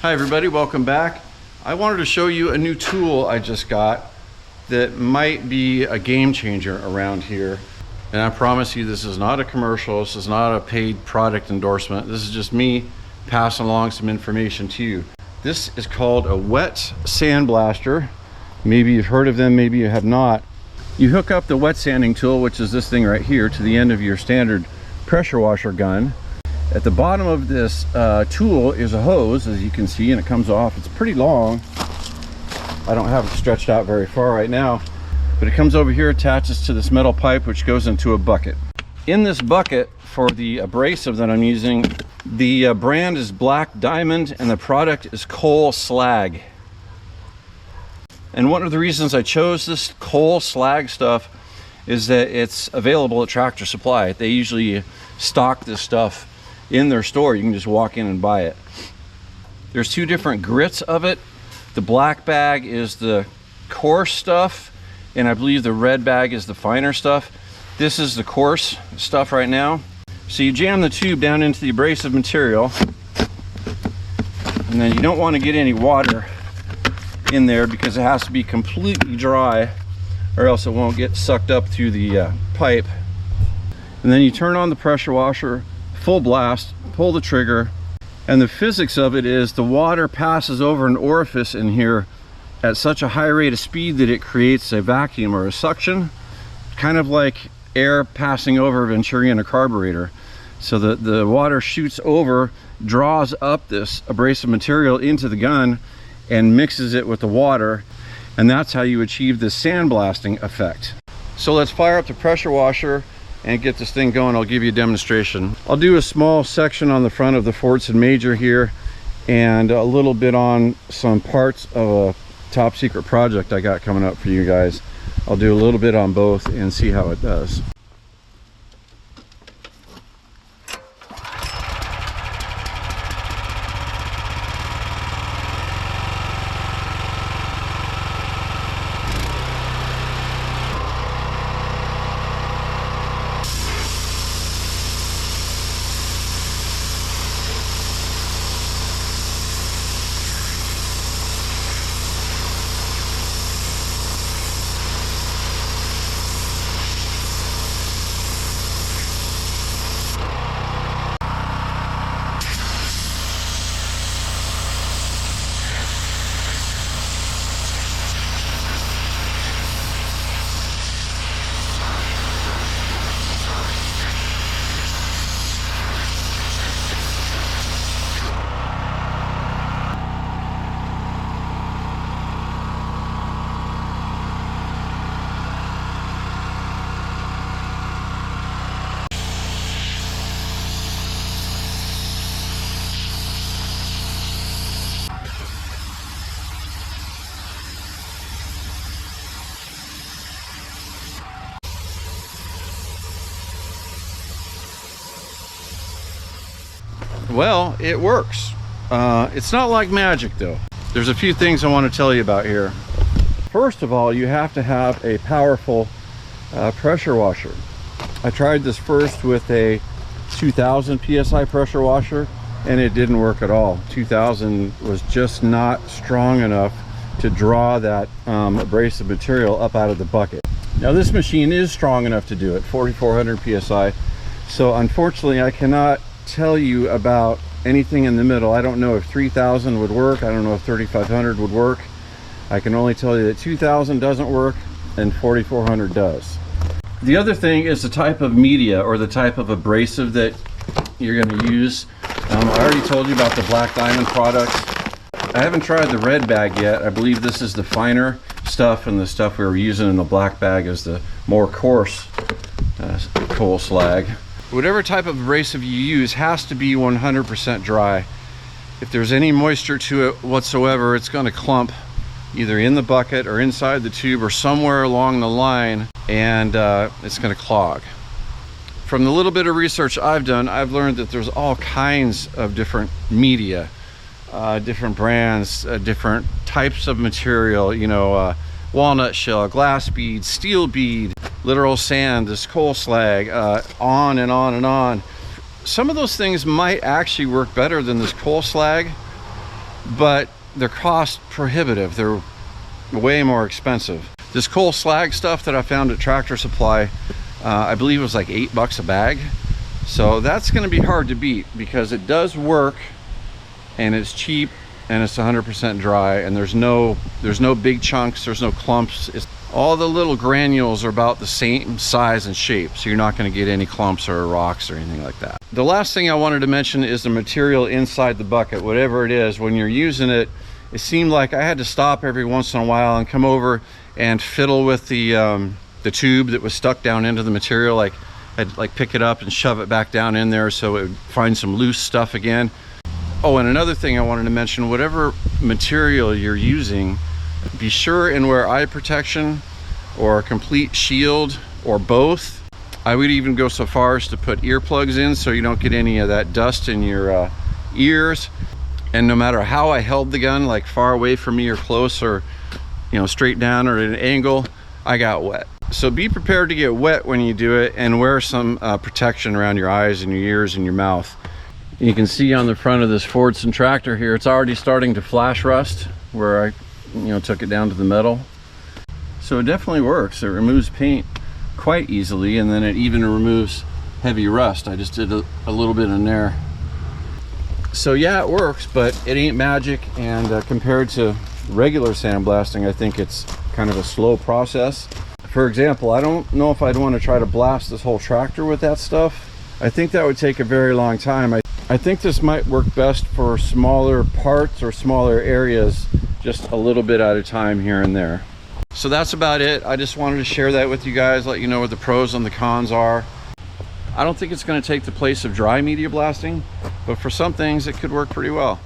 Hi everybody, welcome back. I wanted to show you a new tool I just got that might be a game changer around here. And I promise you, this is not a commercial, this is not a paid product endorsement. This is just me passing along some information to you. This is called a wet sandblaster. Maybe you've heard of them, maybe you have not. You hook up the wet sanding tool, which is this thing right here, to the end of your standard pressure washer gun. At the bottom of this tool is a hose, as you can see, and it comes off. It's pretty long. I don't have it stretched out very far right now, but it comes over here, attaches to this metal pipe, which goes into a bucket. In this bucket, for the abrasive that I'm using, the brand is Black Diamond and the product is Coal Slag. And one of the reasons I chose this Coal Slag stuff is that it's available at Tractor Supply. They usually stock this stuff in their store. You can just walk in and buy it. There's two different grits of it. The black bag is the coarse stuff, and I believe the red bag is the finer stuff. This is the coarse stuff right now. So you jam the tube down into the abrasive material, and then you don't want to get any water in there because it has to be completely dry or else it won't get sucked up through the pipe. And then you turn on the pressure washer, full blast, pull the trigger, and the physics of it is the water passes over an orifice in here at such a high rate of speed that it creates a vacuum or a suction, kind of like air passing over venturi in a carburetor. So the water shoots over, draws up this abrasive material into the gun and mixes it with the water, and that's how you achieve this sandblasting effect. So let's fire up the pressure washer and get this thing going. I'll give you a demonstration. I'll do a small section on the front of the Fordson Major here and a little bit on some parts of a top secret project I got coming up for you guys. I'll do a little bit on both and see how it does. Well, it works. It's not like magic though. There's a few things I want to tell you about here. First of all, you have to have a powerful pressure washer. I tried this first with a 2000 psi pressure washer and it didn't work at all. 2000 was just not strong enough to draw that abrasive material up out of the bucket. Now this machine is strong enough to do it, 4400 psi. So unfortunately I cannot tell you about anything in the middle. I don't know if 3000 would work. I don't know if 3500 would work. I can only tell you that 2000 doesn't work and 4400 does. The other thing is the type of media or the type of abrasive that you're going to use. I already told you about the Black Diamond products. I haven't tried the red bag yet. I believe this is the finer stuff, and the stuff we were using in the black bag is the more coarse coal slag. Whatever type of abrasive you use has to be 100% dry. If there's any moisture to it whatsoever, it's going to clump either in the bucket or inside the tube or somewhere along the line, and it's going to clog. From the little bit of research I've done, I've learned that there's all kinds of different media, different brands, different types of material, you know, walnut shell, glass bead, steel bead, literal sand, this coal slag, on and on and on. Some of those things might actually work better than this coal slag, but they're cost prohibitive. They're way more expensive. This coal slag stuff that I found at Tractor Supply, I believe it was like $8 a bag. So that's going to be hard to beat because it does work and it's cheap and it's 100% dry, and there's no big chunks, there's no clumps. All the little granules are about the same size and shape, so you're not going to get any clumps or rocks or anything like that. The last thing I wanted to mention is the material inside the bucket. Whatever it is, when you're using it, it seemed like I had to stop every once in a while and come over and fiddle with the tube that was stuck down into the material. Like I'd like pick it up and shove it back down in there so it would find some loose stuff again. Oh, and another thing I wanted to mention, whatever material you're using, be sure and wear eye protection or a complete shield or both. I would even go so far as to put earplugs in so you don't get any of that dust in your ears. And no matter how I held the gun, like far away from me or close, or straight down or at an angle, I got wet. So be prepared to get wet when you do it, and wear some protection around your eyes and your ears and your mouth. You can see on the front of this Fordson tractor here, it's already starting to flash rust where I took it down to the metal. So it definitely works. It removes paint quite easily, and then it even removes heavy rust. I just did a little bit in there. So yeah, it works, but it ain't magic, and compared to regular sandblasting, I think it's kind of a slow process. For example, I don't know if I'd want to try to blast this whole tractor with that stuff. I think that would take a very long time. I think this might work best for smaller parts or smaller areas, just a little bit at a time here and there. So that's about it. I just wanted to share that with you guys, let you know what the pros and the cons are. I don't think it's going to take the place of dry media blasting, but for some things it could work pretty well.